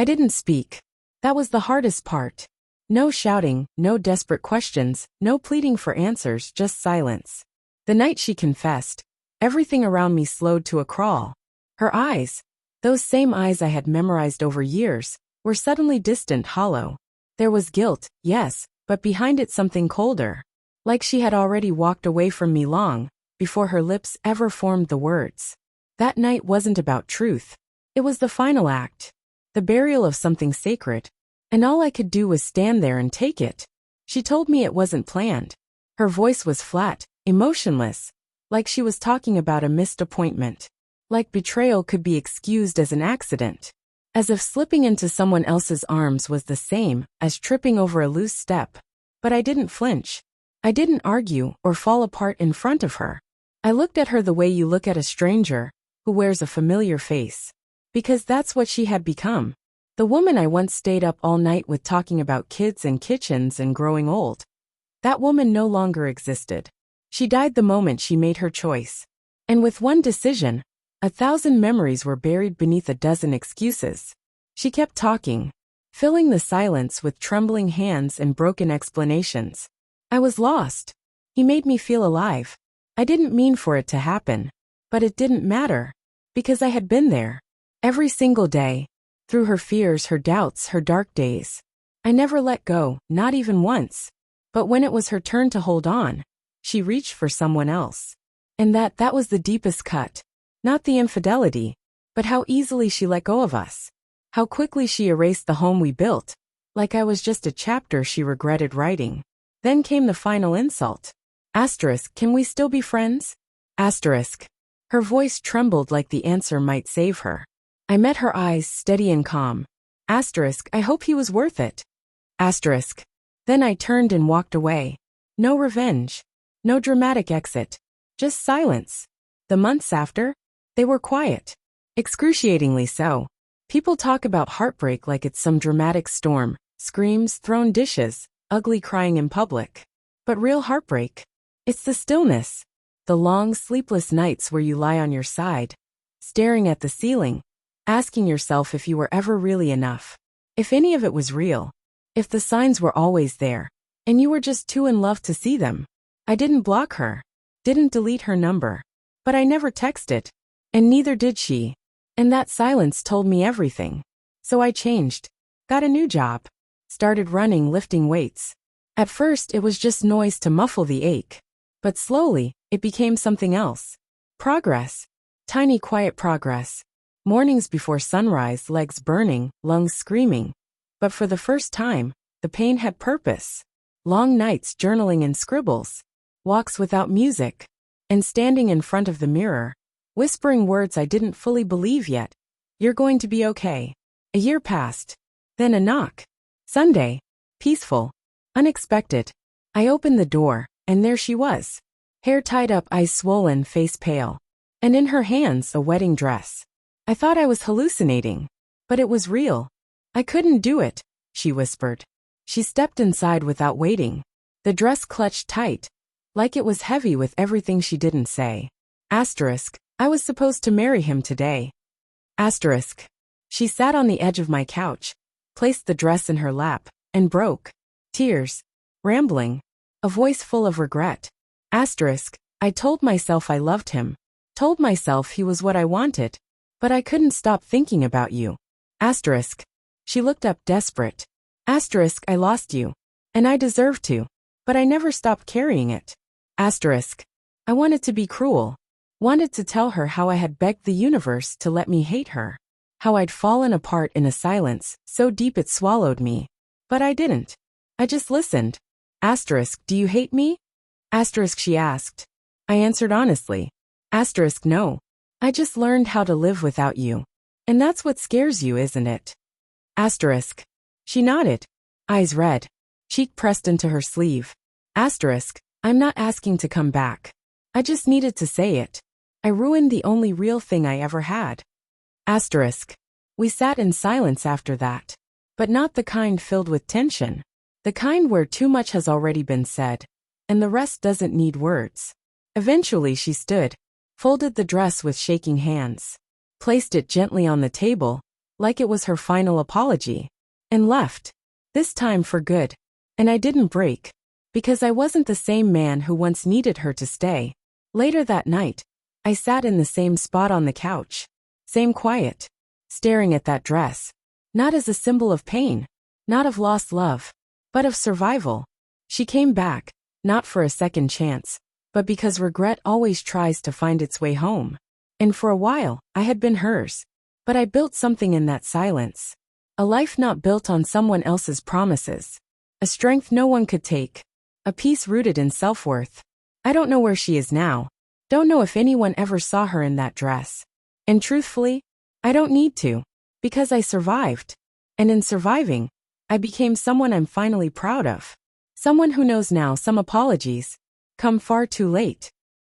I didn't speak. That was the hardest part. No shouting, no desperate questions, no pleading for answers, just silence. The night she confessed, everything around me slowed to a crawl. Her eyes, those same eyes I had memorized over years, were suddenly distant, hollow. There was guilt, yes, but behind it something colder. Like she had already walked away from me long before her lips ever formed the words. That night wasn't about truth. It was the final act. The burial of something sacred. And all I could do was stand there and take it. She told me it wasn't planned. Her voice was flat, emotionless, like she was talking about a missed appointment. Like betrayal could be excused as an accident. As if slipping into someone else's arms was the same as tripping over a loose step. But I didn't flinch. I didn't argue or fall apart in front of her. I looked at her the way you look at a stranger who wears a familiar face. Because that's what she had become. The woman I once stayed up all night with talking about kids and kitchens and growing old. That woman no longer existed. She died the moment she made her choice. And with one decision, 1,000 memories were buried beneath a dozen excuses. She kept talking, filling the silence with trembling hands and broken explanations. I was lost. He made me feel alive. I didn't mean for it to happen. But it didn't matter. Because I had been there. Every single day. Through her fears, her doubts, her dark days. I never let go, not even once. But when it was her turn to hold on, she reached for someone else. And that was the deepest cut. Not the infidelity, but how easily she let go of us. How quickly she erased the home we built, like I was just a chapter she regretted writing. Then came the final insult. Asterisk, can we still be friends? Asterisk. Her voice trembled like the answer might save her. I met her eyes, steady and calm. Asterisk, I hope he was worth it. Asterisk. Then I turned and walked away. No revenge. No dramatic exit. Just silence. The months after, they were quiet. Excruciatingly so. People talk about heartbreak like it's some dramatic storm, screams, thrown dishes, ugly crying in public. But real heartbreak, it's the stillness. The long, sleepless nights where you lie on your side, staring at the ceiling, asking yourself if you were ever really enough. If any of it was real. If the signs were always there, and you were just too in love to see them. I didn't block her. Didn't delete her number. But I never texted. And neither did she. And that silence told me everything. So I changed. Got a new job. Started running, lifting weights. At first it was just noise to muffle the ache. But slowly, it became something else. Progress. Tiny quiet progress. Mornings before sunrise, legs burning, lungs screaming. But for the first time, the pain had purpose. Long nights journaling in scribbles. Walks without music. And standing in front of the mirror, whispering words I didn't fully believe yet. You're going to be okay. A year passed. Then a knock. Sunday. Peaceful. Unexpected. I opened the door, and there she was. Hair tied up, eyes swollen, face pale. And in her hands, a wedding dress. I thought I was hallucinating. But it was real. I couldn't do it, she whispered. She stepped inside without waiting. The dress clutched tight, like it was heavy with everything she didn't say. Asterisk, I was supposed to marry him today. Asterisk. She sat on the edge of my couch, placed the dress in her lap, and broke. Tears. Rambling. A voice full of regret. Asterisk, I told myself I loved him. Told myself he was what I wanted. But I couldn't stop thinking about you. Asterisk. She looked up desperate. Asterisk, I lost you. And I deserved to. But I never stopped carrying it. Asterisk. I wanted to be cruel. Wanted to tell her how I had begged the universe to let me hate her. How I'd fallen apart in a silence so deep it swallowed me. But I didn't. I just listened. Asterisk, do you hate me? Asterisk, she asked. I answered honestly. Asterisk, no. I just learned how to live without you. And that's what scares you, isn't it? Asterisk. She nodded. Eyes red. Cheek pressed into her sleeve. Asterisk. I'm not asking to come back. I just needed to say it. I ruined the only real thing I ever had. Asterisk. We sat in silence after that. But not the kind filled with tension. The kind where too much has already been said. And the rest doesn't need words. Eventually she stood. Folded the dress with shaking hands. Placed it gently on the table, like it was her final apology, and left. This time for good. And I didn't break. Because I wasn't the same man who once needed her to stay. Later that night, I sat in the same spot on the couch. Same quiet. Staring at that dress. Not as a symbol of pain. Not of lost love. But of survival. She came back, not for a second chance, but because regret always tries to find its way home. And for a while, I had been hers. But I built something in that silence. A life not built on someone else's promises. A strength no one could take. A peace rooted in self-worth. I don't know where she is now. Don't know if anyone ever saw her in that dress. And truthfully, I don't need to. Because I survived. And in surviving, I became someone I'm finally proud of. Someone who knows now some apologies come far too late.